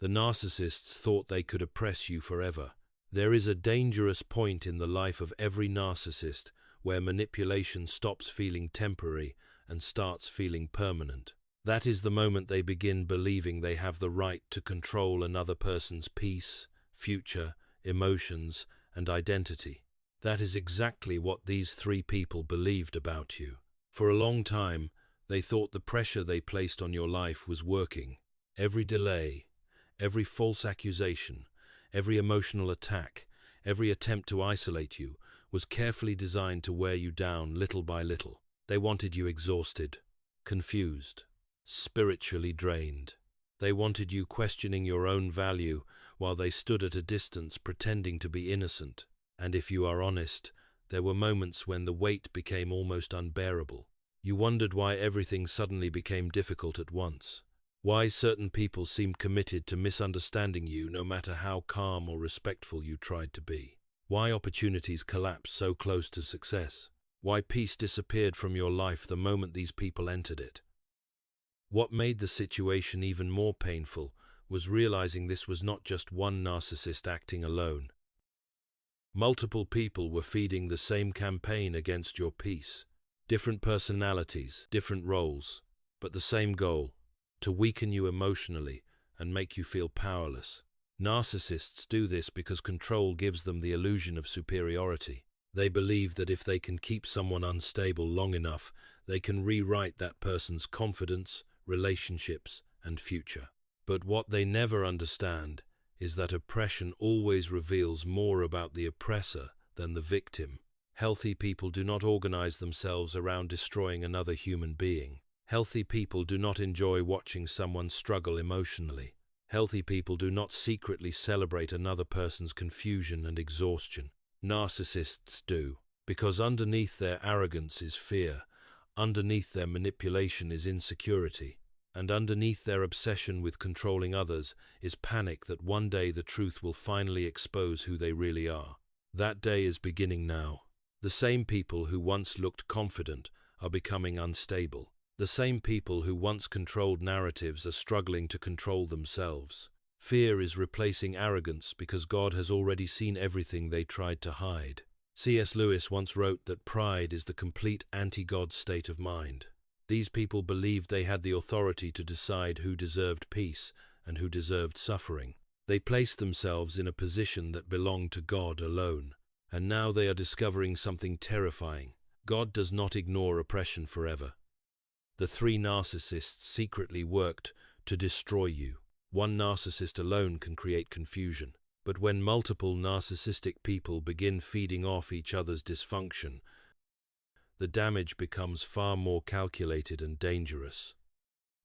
The narcissists thought they could oppress you forever. There is a dangerous point in the life of every narcissist where manipulation stops feeling temporary and starts feeling permanent. That is the moment they begin believing they have the right to control another person's peace, future, emotions, and identity. That is exactly what these three people believed about you. For a long time, they thought the pressure they placed on your life was working. Every delay, every false accusation, every emotional attack, every attempt to isolate you was carefully designed to wear you down little by little. They wanted you exhausted, confused, spiritually drained. They wanted you questioning your own value while they stood at a distance pretending to be innocent. And if you are honest, there were moments when the weight became almost unbearable. You wondered why everything suddenly became difficult at once. Why certain people seemed committed to misunderstanding you no matter how calm or respectful you tried to be. Why opportunities collapsed so close to success. Why peace disappeared from your life the moment these people entered it. What made the situation even more painful was realizing this was not just one narcissist acting alone. Multiple people were feeding the same campaign against your peace. Different personalities, different roles, but the same goal: to weaken you emotionally and make you feel powerless. Narcissists do this because control gives them the illusion of superiority. They believe that if they can keep someone unstable long enough, they can rewrite that person's confidence, relationships, and future. But what they never understand is that oppression always reveals more about the oppressor than the victim. Healthy people do not organize themselves around destroying another human being. Healthy people do not enjoy watching someone struggle emotionally. Healthy people do not secretly celebrate another person's confusion and exhaustion. Narcissists do, because underneath their arrogance is fear, underneath their manipulation is insecurity, and underneath their obsession with controlling others is panic that one day the truth will finally expose who they really are. That day is beginning now. The same people who once looked confident are becoming unstable. The same people who once controlled narratives are struggling to control themselves. Fear is replacing arrogance because God has already seen everything they tried to hide. C.S. Lewis once wrote that pride is the complete anti-God state of mind. These people believed they had the authority to decide who deserved peace and who deserved suffering. They placed themselves in a position that belonged to God alone. And now they are discovering something terrifying. God does not ignore oppression forever. The three narcissists secretly worked to destroy you. One narcissist alone can create confusion. But when multiple narcissistic people begin feeding off each other's dysfunction, the damage becomes far more calculated and dangerous.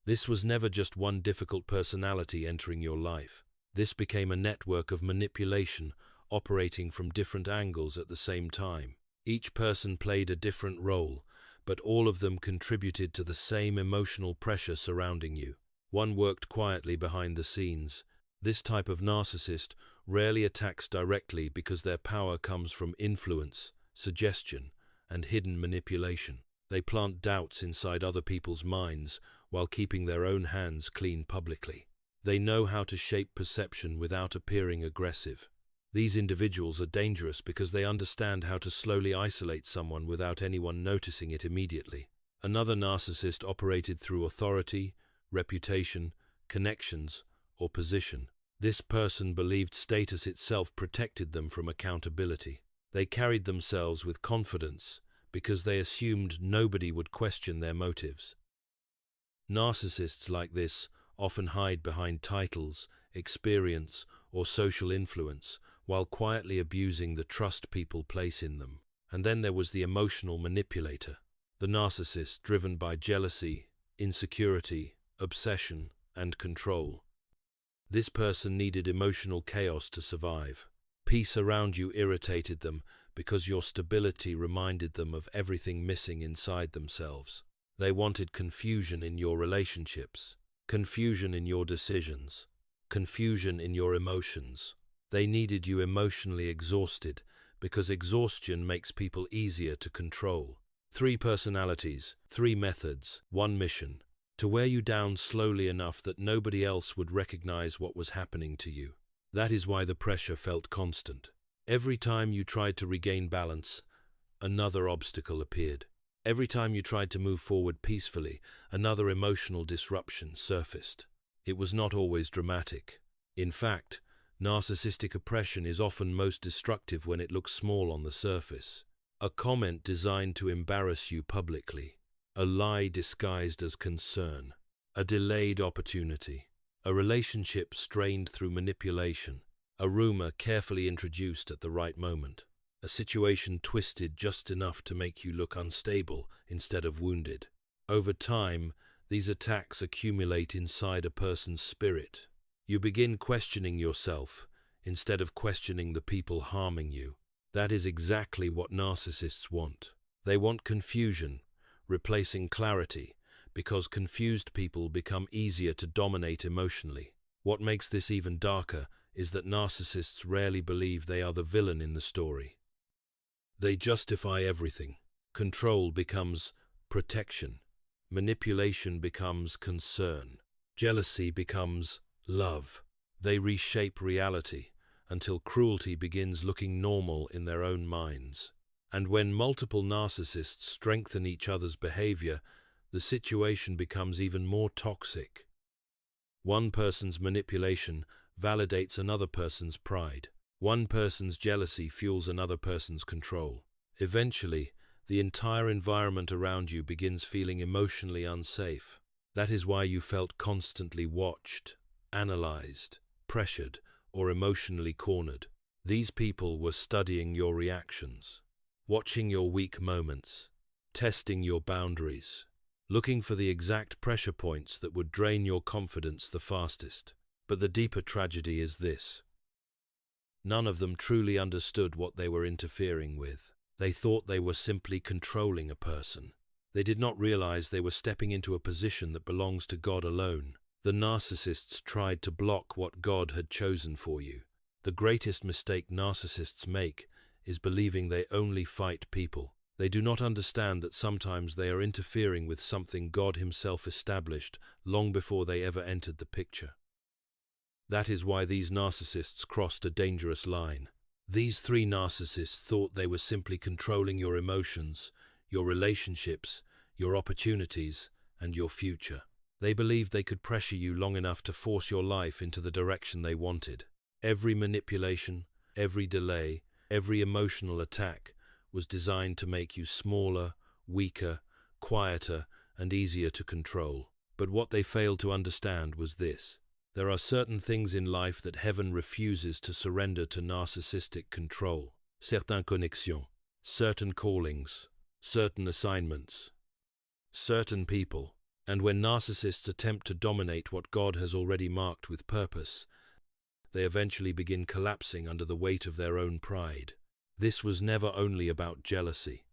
This was never just one difficult personality entering your life. This became a network of manipulation operating from different angles at the same time. Each person played a different role, but all of them contributed to the same emotional pressure surrounding you. One worked quietly behind the scenes. This type of narcissist rarely attacks directly because their power comes from influence, suggestion, and hidden manipulation. They plant doubts inside other people's minds while keeping their own hands clean publicly. They know how to shape perception without appearing aggressive. These individuals are dangerous because they understand how to slowly isolate someone without anyone noticing it immediately. Another narcissist operated through authority, reputation, connections, or position. This person believed status itself protected them from accountability. They carried themselves with confidence because they assumed nobody would question their motives. Narcissists like this often hide behind titles, experience, or social influence, while quietly abusing the trust people place in them. And then there was the emotional manipulator, the narcissist driven by jealousy, insecurity, obsession, and control. This person needed emotional chaos to survive. Peace around you irritated them because your stability reminded them of everything missing inside themselves. They wanted confusion in your relationships, confusion in your decisions, confusion in your emotions. They needed you emotionally exhausted because exhaustion makes people easier to control. 3 personalities, 3 methods, 1 mission. to wear you down slowly enough that nobody else would recognize what was happening to you. That is why the pressure felt constant. Every time you tried to regain balance, another obstacle appeared. Every time you tried to move forward peacefully, another emotional disruption surfaced. It was not always dramatic. In fact, narcissistic oppression is often most destructive when it looks small on the surface. A comment designed to embarrass you publicly, a lie disguised as concern, a delayed opportunity, a relationship strained through manipulation, a rumor carefully introduced at the right moment, a situation twisted just enough to make you look unstable instead of wounded. Over time, these attacks accumulate inside a person's spirit. You begin questioning yourself instead of questioning the people harming you. That is exactly what narcissists want. They want confusion, replacing clarity, because confused people become easier to dominate emotionally. What makes this even darker is that narcissists rarely believe they are the villain in the story. They justify everything. Control becomes protection. Manipulation becomes concern. Jealousy becomes love. They reshape reality until cruelty begins looking normal in their own minds. And when multiple narcissists strengthen each other's behavior, the situation becomes even more toxic. One person's manipulation validates another person's pride. One person's jealousy fuels another person's control. Eventually, the entire environment around you begins feeling emotionally unsafe. That is why you felt constantly watched, analyzed, pressured, or emotionally cornered. These people were studying your reactions, watching your weak moments, testing your boundaries, looking for the exact pressure points that would drain your confidence the fastest. But the deeper tragedy is this. None of them truly understood what they were interfering with. They thought they were simply controlling a person. They did not realize they were stepping into a position that belongs to God alone. The narcissists tried to block what God had chosen for you. The greatest mistake narcissists make is believing they only fight people. They do not understand that sometimes they are interfering with something God Himself established long before they ever entered the picture. That is why these narcissists crossed a dangerous line. These three narcissists thought they were simply controlling your emotions, your relationships, your opportunities, and your future. They believed they could pressure you long enough to force your life into the direction they wanted. Every manipulation, every delay, every emotional attack was designed to make you smaller, weaker, quieter, and easier to control. But what they failed to understand was this. There are certain things in life that heaven refuses to surrender to narcissistic control. Certaines connexions, certain callings, certain assignments, certain people. And when narcissists attempt to dominate what God has already marked with purpose, they eventually begin collapsing under the weight of their own pride. This was never only about jealousy.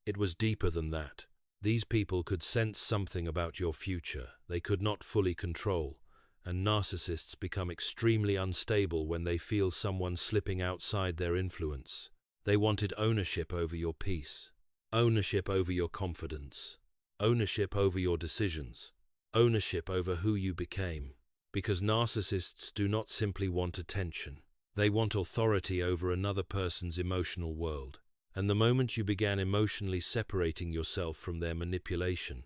It was deeper than that. These people could sense something about your future they could not fully control. And narcissists become extremely unstable when they feel someone slipping outside their influence. They wanted ownership over your peace, ownership over your confidence, ownership over your decisions, ownership over who you became. Because narcissists do not simply want attention. They want authority over another person's emotional world. And the moment you began emotionally separating yourself from their manipulation,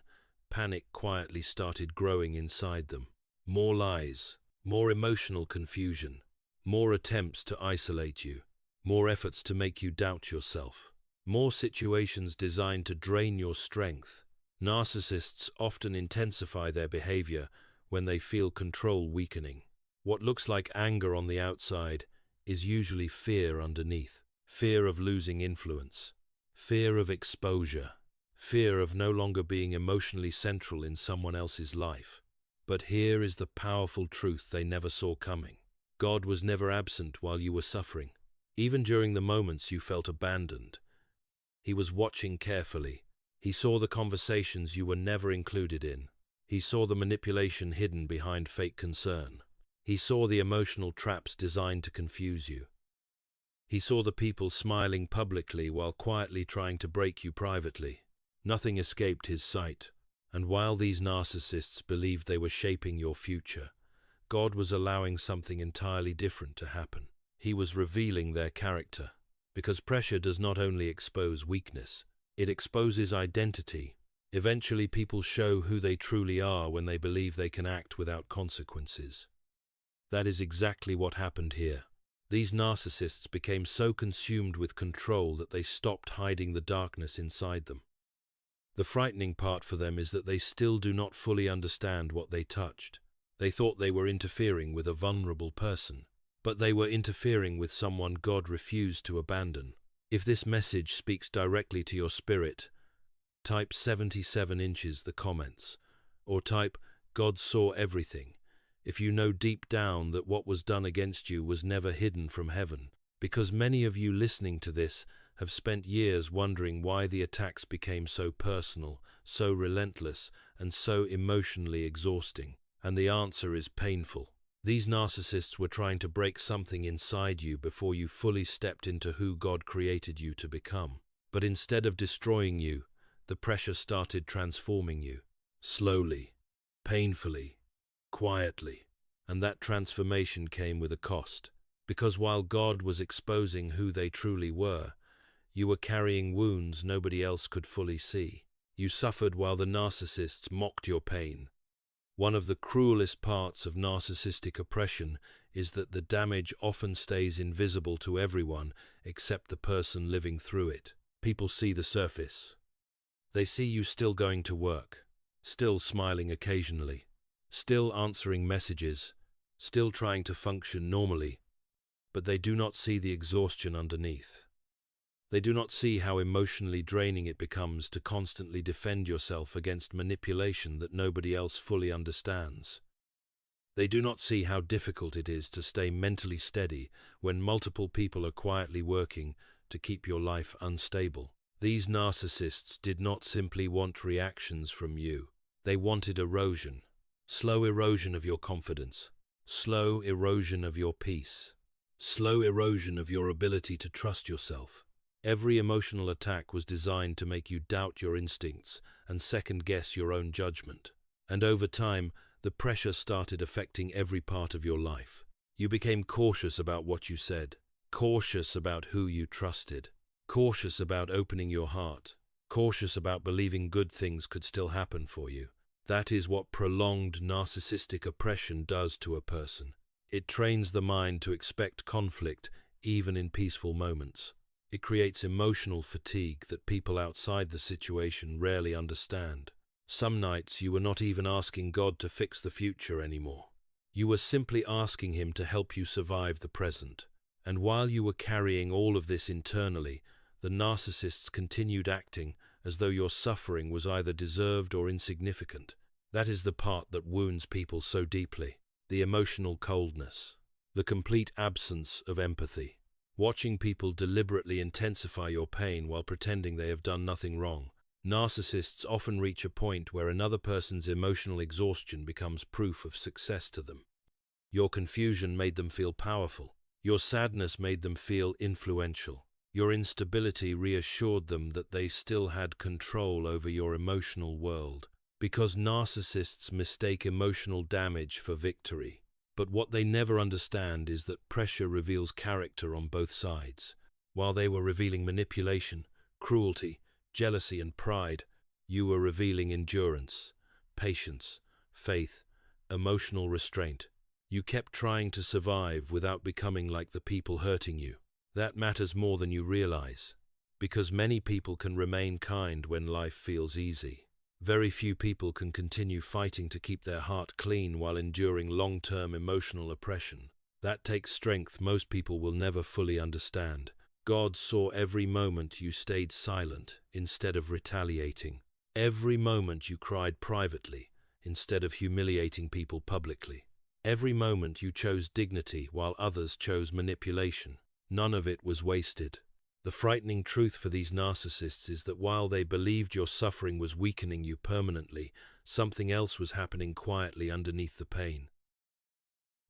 panic quietly started growing inside them. More lies, more emotional confusion, more attempts to isolate you, more efforts to make you doubt yourself, more situations designed to drain your strength. Narcissists often intensify their behavior when they feel control weakening. What looks like anger on the outside is usually fear underneath. Fear of losing influence, fear of exposure, fear of no longer being emotionally central in someone else's life. But here is the powerful truth they never saw coming. God was never absent while you were suffering. Even during the moments you felt abandoned, He was watching carefully. He saw the conversations you were never included in. He saw the manipulation hidden behind fake concern. He saw the emotional traps designed to confuse you. He saw the people smiling publicly while quietly trying to break you privately. Nothing escaped His sight, And while these narcissists believed they were shaping your future, God was allowing something entirely different to happen. He was revealing their character. Because pressure does not only expose weakness, it exposes identity. Eventually, people show who they truly are when they believe they can act without consequences. That is exactly what happened here. These narcissists became so consumed with control that they stopped hiding the darkness inside them. The frightening part for them is that they still do not fully understand what they touched. They thought they were interfering with a vulnerable person, but they were interfering with someone God refused to abandon. If this message speaks directly to your spirit, type 77 inches the comments, or type God saw everything, if you know deep down that what was done against you was never hidden from heaven, because many of you listening to this have spent years wondering why the attacks became so personal, so relentless, and so emotionally exhausting. And the answer is painful. These narcissists were trying to break something inside you before you fully stepped into who God created you to become. But instead of destroying you, the pressure started transforming you. Slowly, painfully, quietly. And that transformation came with a cost. Because while God was exposing who they truly were, you were carrying wounds nobody else could fully see. You suffered while the narcissists mocked your pain. One of the cruelest parts of narcissistic oppression is that the damage often stays invisible to everyone except the person living through it. People see the surface. They see you still going to work, still smiling occasionally, still answering messages, still trying to function normally, but they do not see the exhaustion underneath. They do not see how emotionally draining it becomes to constantly defend yourself against manipulation that nobody else fully understands. They do not see how difficult it is to stay mentally steady when multiple people are quietly working to keep your life unstable. These narcissists did not simply want reactions from you. They wanted erosion. Slow erosion of your confidence. Slow erosion of your peace. Slow erosion of your ability to trust yourself. Every emotional attack was designed to make you doubt your instincts and second-guess your own judgment. And over time, the pressure started affecting every part of your life. You became cautious about what you said, cautious about who you trusted, cautious about opening your heart, cautious about believing good things could still happen for you. That is what prolonged narcissistic oppression does to a person. It trains the mind to expect conflict even in peaceful moments. It creates emotional fatigue that people outside the situation rarely understand. Some nights you were not even asking God to fix the future anymore. You were simply asking Him to help you survive the present. And while you were carrying all of this internally, the narcissists continued acting as though your suffering was either deserved or insignificant. That is the part that wounds people so deeply. The emotional coldness. The complete absence of empathy. Watching people deliberately intensify your pain while pretending they have done nothing wrong. Narcissists often reach a point where another person's emotional exhaustion becomes proof of success to them. Your confusion made them feel powerful. Your sadness made them feel influential. Your instability reassured them that they still had control over your emotional world. Because narcissists mistake emotional damage for victory. But what they never understand is that pressure reveals character on both sides. While they were revealing manipulation, cruelty, jealousy, and pride, you were revealing endurance, patience, faith, emotional restraint. You kept trying to survive without becoming like the people hurting you. That matters more than you realize, because many people can remain kind when life feels easy. Very few people can continue fighting to keep their heart clean while enduring long-term emotional oppression. That takes strength most people will never fully understand. God saw every moment you stayed silent instead of retaliating. Every moment you cried privately instead of humiliating people publicly. Every moment you chose dignity while others chose manipulation. None of it was wasted. The frightening truth for these narcissists is that while they believed your suffering was weakening you permanently, something else was happening quietly underneath the pain.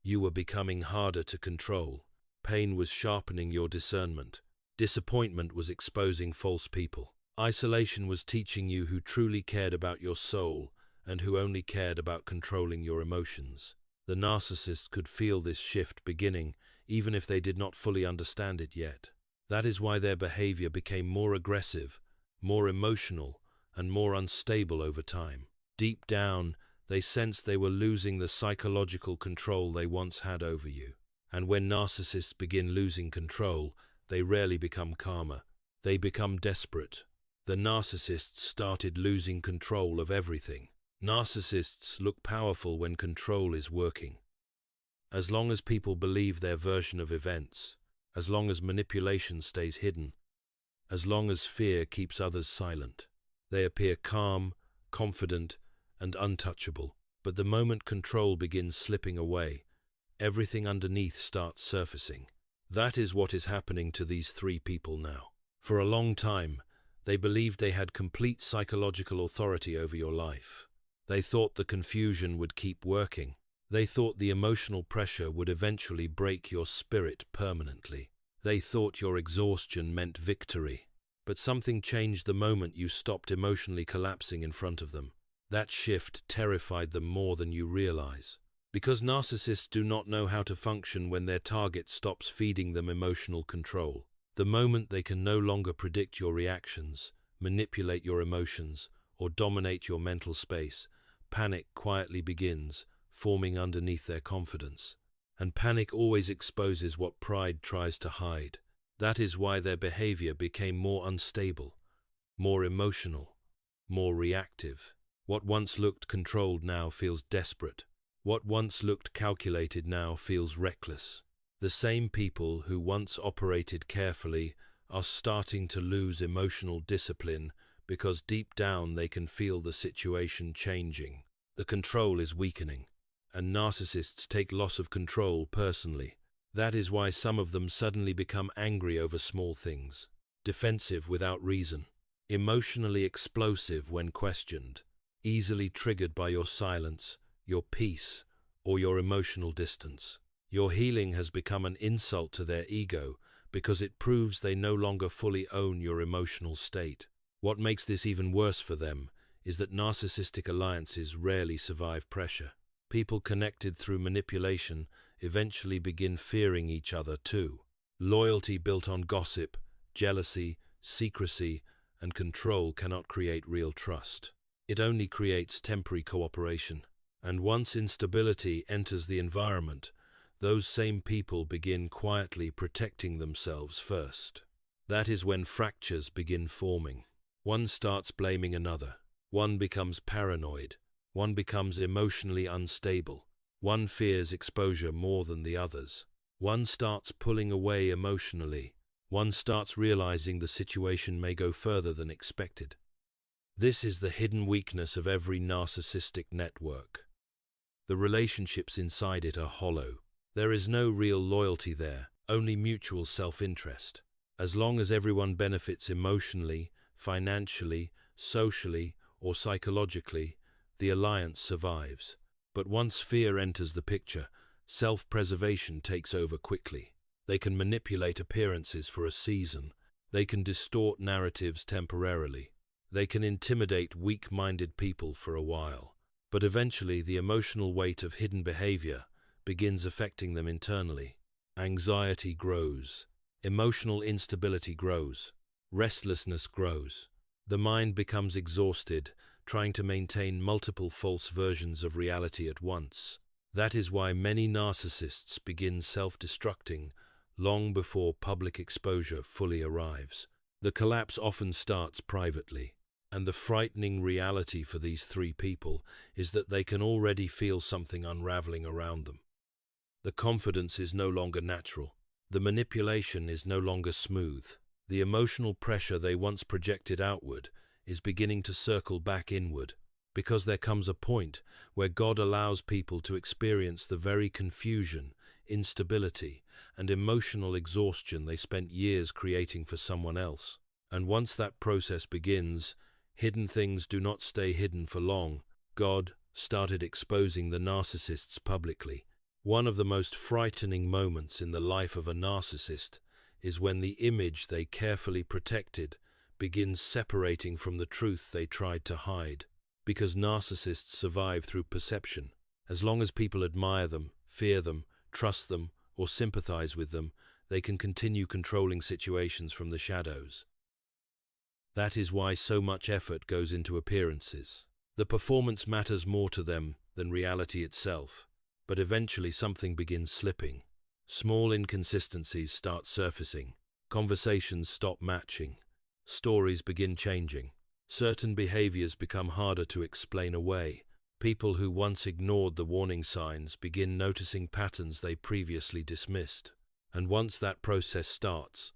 You were becoming harder to control. Pain was sharpening your discernment. Disappointment was exposing false people. Isolation was teaching you who truly cared about your soul and who only cared about controlling your emotions. The narcissist could feel this shift beginning, even if they did not fully understand it yet. That is why their behavior became more aggressive, more emotional, and more unstable over time. Deep down, they sensed they were losing the psychological control they once had over you. And when narcissists begin losing control, they rarely become calmer. They become desperate. The narcissists started losing control of everything. Narcissists look powerful when control is working. As long as people believe their version of events, as long as manipulation stays hidden, as long as fear keeps others silent, they appear calm, confident, and untouchable. But the moment control begins slipping away, everything underneath starts surfacing. That is what is happening to these three people now. For a long time, they believed they had complete psychological authority over your life. They thought the confusion would keep working. They thought the emotional pressure would eventually break your spirit permanently. They thought your exhaustion meant victory. But something changed the moment you stopped emotionally collapsing in front of them. That shift terrified them more than you realize. Because narcissists do not know how to function when their target stops feeding them emotional control. The moment they can no longer predict your reactions, manipulate your emotions, or dominate your mental space, panic quietly begins, forming underneath their confidence. And panic always exposes what pride tries to hide. That is why their behavior became more unstable, more emotional, more reactive. What once looked controlled now feels desperate. What once looked calculated now feels reckless. The same people who once operated carefully are starting to lose emotional discipline because deep down they can feel the situation changing. The control is weakening, and narcissists take loss of control personally. That is why some of them suddenly become angry over small things, defensive without reason, emotionally explosive when questioned, easily triggered by your silence, your peace, or your emotional distance. Your healing has become an insult to their ego because it proves they no longer fully own your emotional state. What makes this even worse for them is that narcissistic alliances rarely survive pressure. People connected through manipulation eventually begin fearing each other too. Loyalty built on gossip, jealousy, secrecy, and control cannot create real trust. It only creates temporary cooperation. And once instability enters the environment, those same people begin quietly protecting themselves first. That is when fractures begin forming. One starts blaming another. One becomes paranoid. One becomes emotionally unstable. One fears exposure more than the others. One starts pulling away emotionally. One starts realizing the situation may go further than expected. This is the hidden weakness of every narcissistic network. The relationships inside it are hollow. There is no real loyalty there, only mutual self-interest. As long as everyone benefits emotionally, financially, socially, or psychologically, the alliance survives. But once fear enters the picture, self-preservation takes over quickly. They can manipulate appearances for a season. They can distort narratives temporarily. They can intimidate weak-minded people for a while. But eventually, the emotional weight of hidden behavior begins affecting them internally. Anxiety grows. Emotional instability grows. Restlessness grows. The mind becomes exhausted, trying to maintain multiple false versions of reality at once. That is why many narcissists begin self-destructing long before public exposure fully arrives. The collapse often starts privately, and the frightening reality for these three people is that they can already feel something unraveling around them. The confidence is no longer natural. The manipulation is no longer smooth. The emotional pressure they once projected outward is beginning to circle back inward, because there comes a point where God allows people to experience the very confusion, instability, and emotional exhaustion they spent years creating for someone else. And once that process begins, hidden things do not stay hidden for long. God started exposing the narcissists publicly. One of the most frightening moments in the life of a narcissist is when the image they carefully protected begins separating from the truth they tried to hide, because narcissists survive through perception. As long as people admire them, fear them, trust them, or sympathize with them, they can continue controlling situations from the shadows. That is why so much effort goes into appearances. The performance matters more to them than reality itself, but eventually something begins slipping. Small inconsistencies start surfacing, conversations stop matching, stories begin changing. Certain behaviors become harder to explain away. People who once ignored the warning signs begin noticing patterns they previously dismissed. And once that process starts,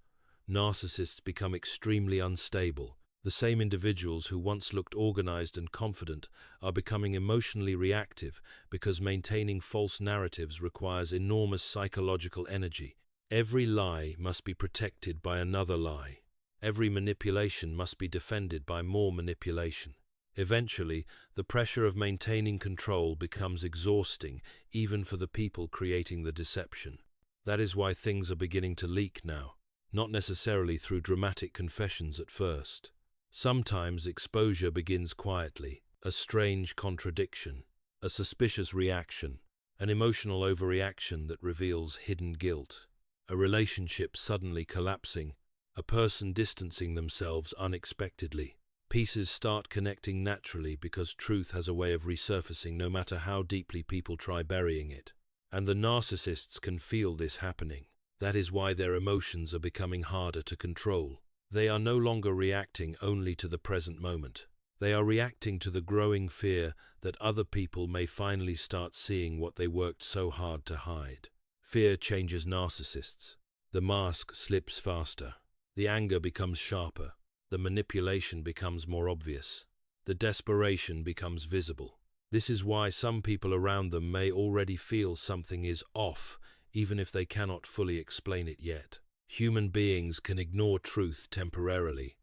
narcissists become extremely unstable. The same individuals who once looked organized and confident are becoming emotionally reactive because maintaining false narratives requires enormous psychological energy. Every lie must be protected by another lie. Every manipulation must be defended by more manipulation. Eventually, the pressure of maintaining control becomes exhausting, even for the people creating the deception. That is why things are beginning to leak now, not necessarily through dramatic confessions at first. Sometimes exposure begins quietly, a strange contradiction, a suspicious reaction, an emotional overreaction that reveals hidden guilt, a relationship suddenly collapsing, a person distancing themselves unexpectedly. Pieces start connecting naturally because truth has a way of resurfacing no matter how deeply people try burying it. And the narcissists can feel this happening. That is why their emotions are becoming harder to control. They are no longer reacting only to the present moment. They are reacting to the growing fear that other people may finally start seeing what they worked so hard to hide. Fear changes narcissists. The mask slips faster. The anger becomes sharper. The manipulation becomes more obvious. The desperation becomes visible. This is why some people around them may already feel something is off, even if they cannot fully explain it yet. Human beings can ignore truth temporarily,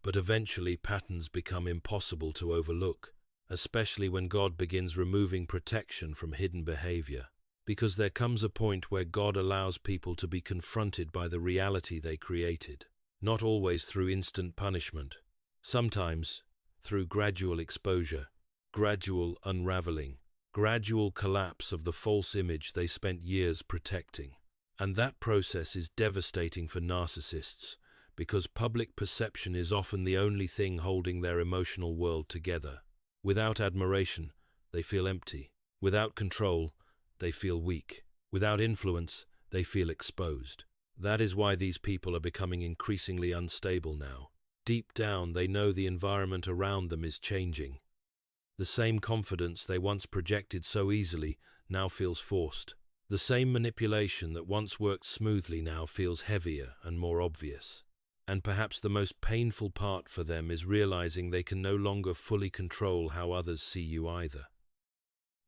but eventually patterns become impossible to overlook, especially when God begins removing protection from hidden behavior. Because there comes a point where God allows people to be confronted by the reality they created, not always through instant punishment, sometimes through gradual exposure, gradual unraveling, gradual collapse of the false image they spent years protecting. And that process is devastating for narcissists, because public perception is often the only thing holding their emotional world together. Without admiration, they feel empty. Without control, they feel weak. Without influence, they feel exposed. That is why these people are becoming increasingly unstable now. Deep down, they know the environment around them is changing. The same confidence they once projected so easily now feels forced. The same manipulation that once worked smoothly now feels heavier and more obvious. And perhaps the most painful part for them is realizing they can no longer fully control how others see you either.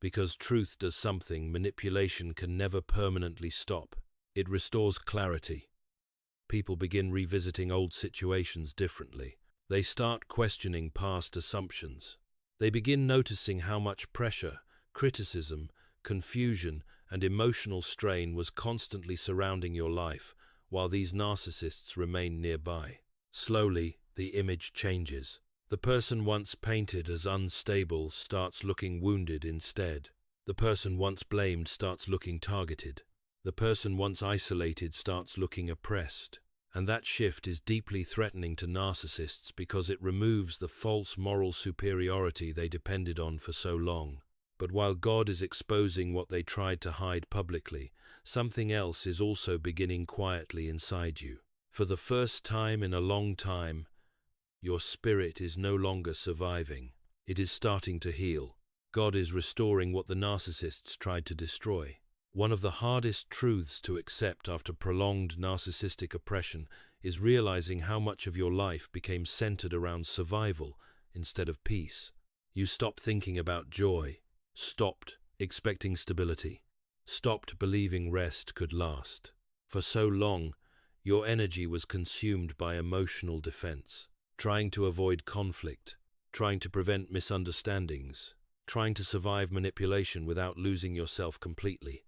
Because truth does something manipulation can never permanently stop. It restores clarity. People begin revisiting old situations differently. They start questioning past assumptions. They begin noticing how much pressure, criticism, confusion, and emotional strain was constantly surrounding your life while these narcissists remain nearby. Slowly, the image changes. The person once painted as unstable starts looking wounded instead. The person once blamed starts looking targeted. The person once isolated starts looking oppressed. And that shift is deeply threatening to narcissists because it removes the false moral superiority they depended on for so long. But while God is exposing what they tried to hide publicly, something else is also beginning quietly inside you. For the first time in a long time, your spirit is no longer surviving. It is starting to heal. God is restoring what the narcissists tried to destroy. One of the hardest truths to accept after prolonged narcissistic oppression is realizing how much of your life became centered around survival instead of peace. You stopped thinking about joy, stopped expecting stability, stopped believing rest could last. For so long, your energy was consumed by emotional defense, trying to avoid conflict, trying to prevent misunderstandings, trying to survive manipulation without losing yourself completely.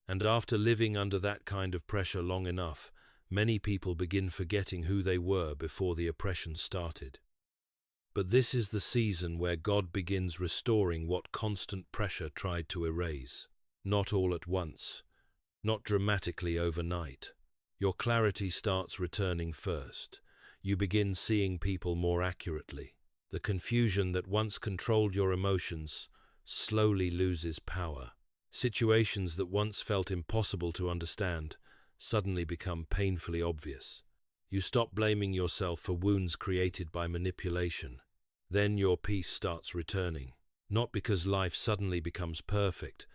And after living under that kind of pressure long enough, Many people begin forgetting who they were before the oppression started. But this is the season where God begins restoring what constant pressure tried to erase. Not all at once, not dramatically overnight. Your clarity starts returning first. You begin seeing people more accurately. The confusion that once controlled your emotions slowly loses power. Situations that once felt impossible to understand suddenly become painfully obvious. You stop blaming yourself for wounds created by manipulation. Then your peace starts returning, not because life suddenly becomes perfect,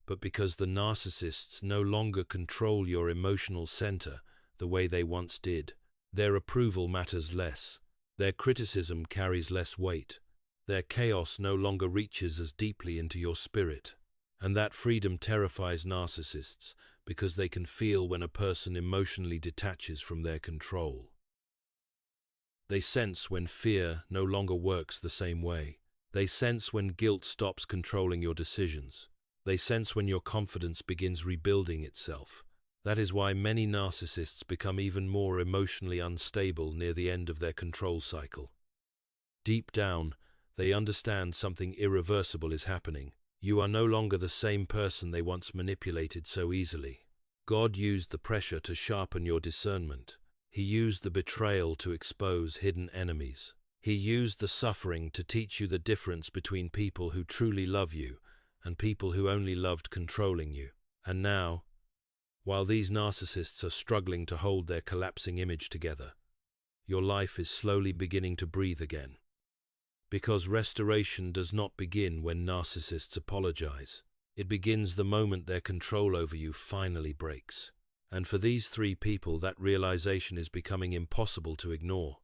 but because the narcissists no longer control your emotional center the way they once did. Their approval matters less. Their criticism carries less weight. Their chaos no longer reaches as deeply into your spirit. And that freedom terrifies narcissists because they can feel when a person emotionally detaches from their control. They sense when fear no longer works the same way. They sense when guilt stops controlling your decisions. They sense when your confidence begins rebuilding itself. That is why many narcissists become even more emotionally unstable near the end of their control cycle. Deep down, they understand something irreversible is happening. You are no longer the same person they once manipulated so easily. God used the pressure to sharpen your discernment. He used the betrayal to expose hidden enemies. He used the suffering to teach you the difference between people who truly love you and people who only loved controlling you. And now, while these narcissists are struggling to hold their collapsing image together, your life is slowly beginning to breathe again. Because restoration does not begin when narcissists apologize. It begins the moment their control over you finally breaks. And for these three people, that realization is becoming impossible to ignore.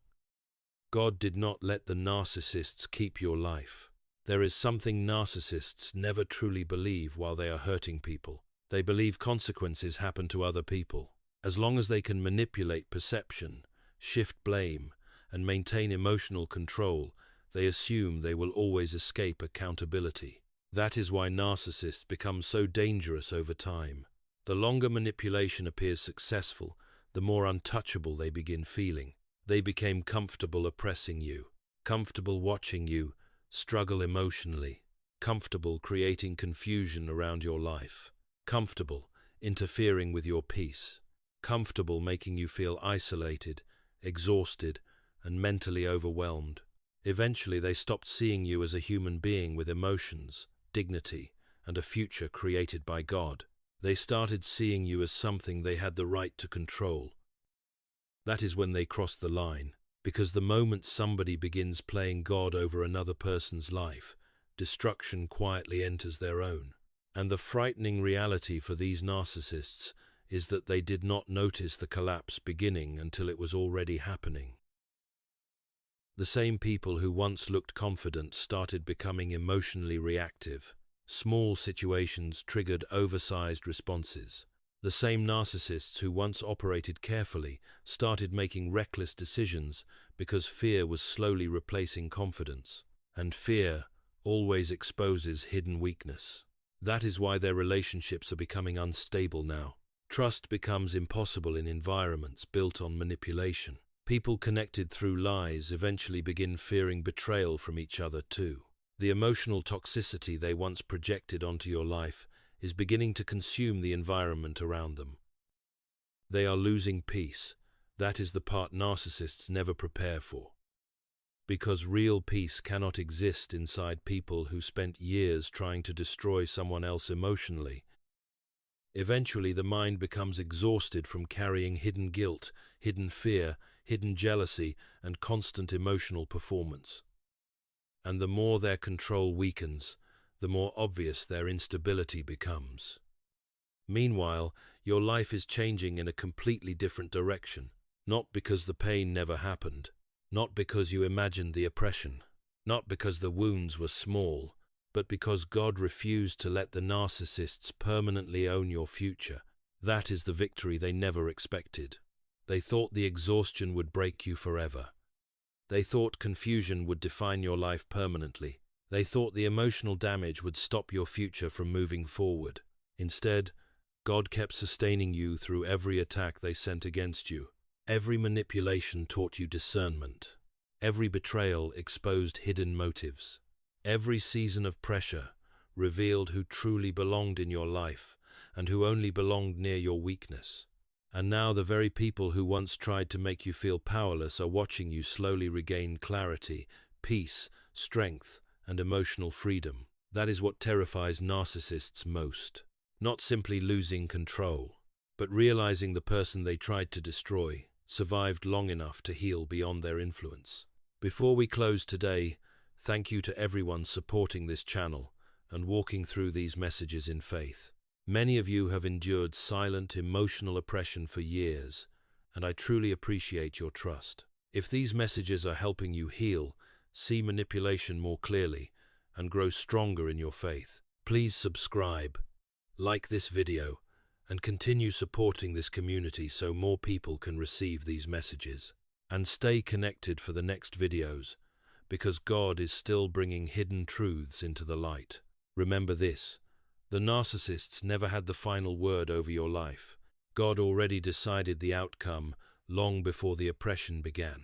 God did not let the narcissists keep your life. There is something narcissists never truly believe while they are hurting people. They believe consequences happen to other people. As long as they can manipulate perception, shift blame, and maintain emotional control, they assume they will always escape accountability. That is why narcissists become so dangerous over time. The longer manipulation appears successful, the more untouchable they begin feeling. They became comfortable oppressing you, comfortable watching you struggle emotionally, comfortable creating confusion around your life, comfortable interfering with your peace, comfortable making you feel isolated, exhausted, and mentally overwhelmed. Eventually, they stopped seeing you as a human being with emotions, dignity, and a future created by God. They started seeing you as something they had the right to control. That is when they crossed the line, because the moment somebody begins playing God over another person's life, destruction quietly enters their own. And the frightening reality for these narcissists is that they did not notice the collapse beginning until it was already happening. The same people who once looked confident started becoming emotionally reactive. Small situations triggered oversized responses. The same narcissists who once operated carefully started making reckless decisions because fear was slowly replacing confidence. And fear always exposes hidden weakness. That is why their relationships are becoming unstable now. Trust becomes impossible in environments built on manipulation. People connected through lies eventually begin fearing betrayal from each other too. The emotional toxicity they once projected onto your life is beginning to consume the environment around them. They are losing peace. That is the part narcissists never prepare for. Because real peace cannot exist inside people who spent years trying to destroy someone else emotionally. Eventually, the mind becomes exhausted from carrying hidden guilt, hidden fear, hidden jealousy, and constant emotional performance. And the more their control weakens, the more obvious their instability becomes. Meanwhile, your life is changing in a completely different direction, not because the pain never happened, not because you imagined the oppression, not because the wounds were small, but because God refused to let the narcissists permanently own your future. That is the victory they never expected. They thought the exhaustion would break you forever. They thought confusion would define your life permanently. They thought the emotional damage would stop your future from moving forward. Instead, God kept sustaining you through every attack they sent against you. Every manipulation taught you discernment. Every betrayal exposed hidden motives. Every season of pressure revealed who truly belonged in your life and who only belonged near your weakness. And now the very people who once tried to make you feel powerless are watching you slowly regain clarity, peace, strength, and emotional freedom. That is what terrifies narcissists most. Not simply losing control, but realizing the person they tried to destroy survived long enough to heal beyond their influence. Before we close today, thank you to everyone supporting this channel and walking through these messages in faith. Many of you have endured silent, emotional oppression for years, and I truly appreciate your trust. If these messages are helping you heal, see manipulation more clearly, and grow stronger in your faith, please subscribe, like this video, and continue supporting this community so more people can receive these messages. And stay connected for the next videos, because God is still bringing hidden truths into the light. Remember this: the narcissists never had the final word over your life. God already decided the outcome long before the oppression began.